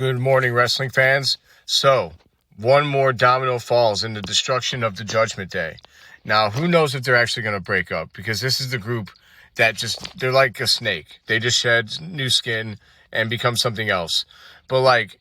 Good morning, wrestling fans. So, one more domino falls in the destruction of the Judgment Day. Now, who knows if they're actually going to break up, because this is the group that they're like a snake. They just shed new skin and become something else. But,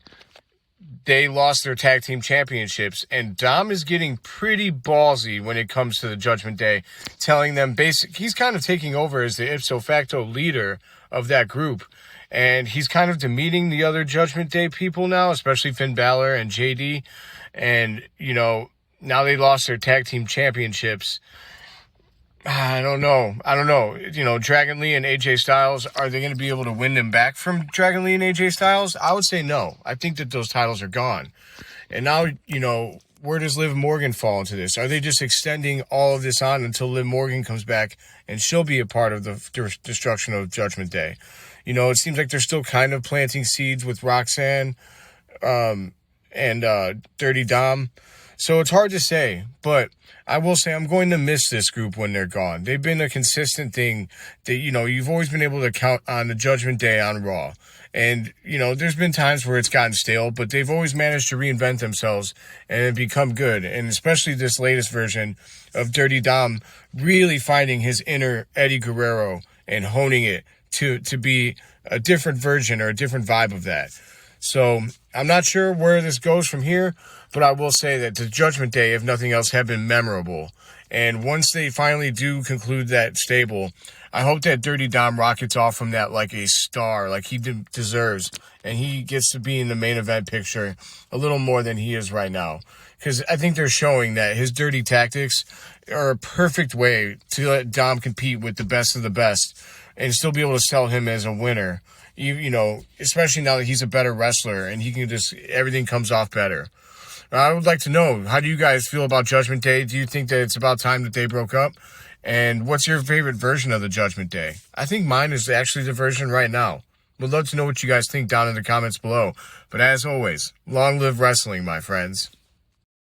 they lost their tag team championships, and Dom is getting pretty ballsy when it comes to the Judgment Day, telling them he's kind of taking over as the ipso facto leader of that group. And he's kind of demeaning the other Judgment Day people now, especially Finn Balor and JD. And, now they lost their tag team championships. I don't know. Dragon Lee and AJ Styles, are they going to be able to win them back from Dragon Lee and AJ Styles? I would say no. I think that those titles are gone. And now, where does Liv Morgan fall into this? Are they just extending all of this on until Liv Morgan comes back and she'll be a part of the destruction of Judgment Day? It seems like they're still kind of planting seeds with Roxanne and Dirty Dom. So it's hard to say, but I will say I'm going to miss this group when they're gone. They've been a consistent thing that, you've always been able to count on the Judgment Day on Raw. And, there's been times where it's gotten stale, but they've always managed to reinvent themselves and become good. And especially this latest version of Dirty Dom really finding his inner Eddie Guerrero and honing it to be a different version or a different vibe of that. So I'm not sure where this goes from here, but I will say that the Judgment Day, if nothing else, have been memorable. And once they finally do conclude that stable, I hope that Dirty Dom rockets off from that like a star, like he deserves, and he gets to be in the main event picture a little more than he is right now. Because I think they're showing that his dirty tactics are a perfect way to let Dom compete with the best of the best and still be able to sell him as a winner. Especially now that he's a better wrestler and he can everything comes off better. I would like to know, how do you guys feel about Judgment Day? Do you think that it's about time that they broke up? And what's your favorite version of the Judgment Day? I think mine is actually the version right now. Would love to know what you guys think down in the comments below. But as always, long live wrestling, my friends.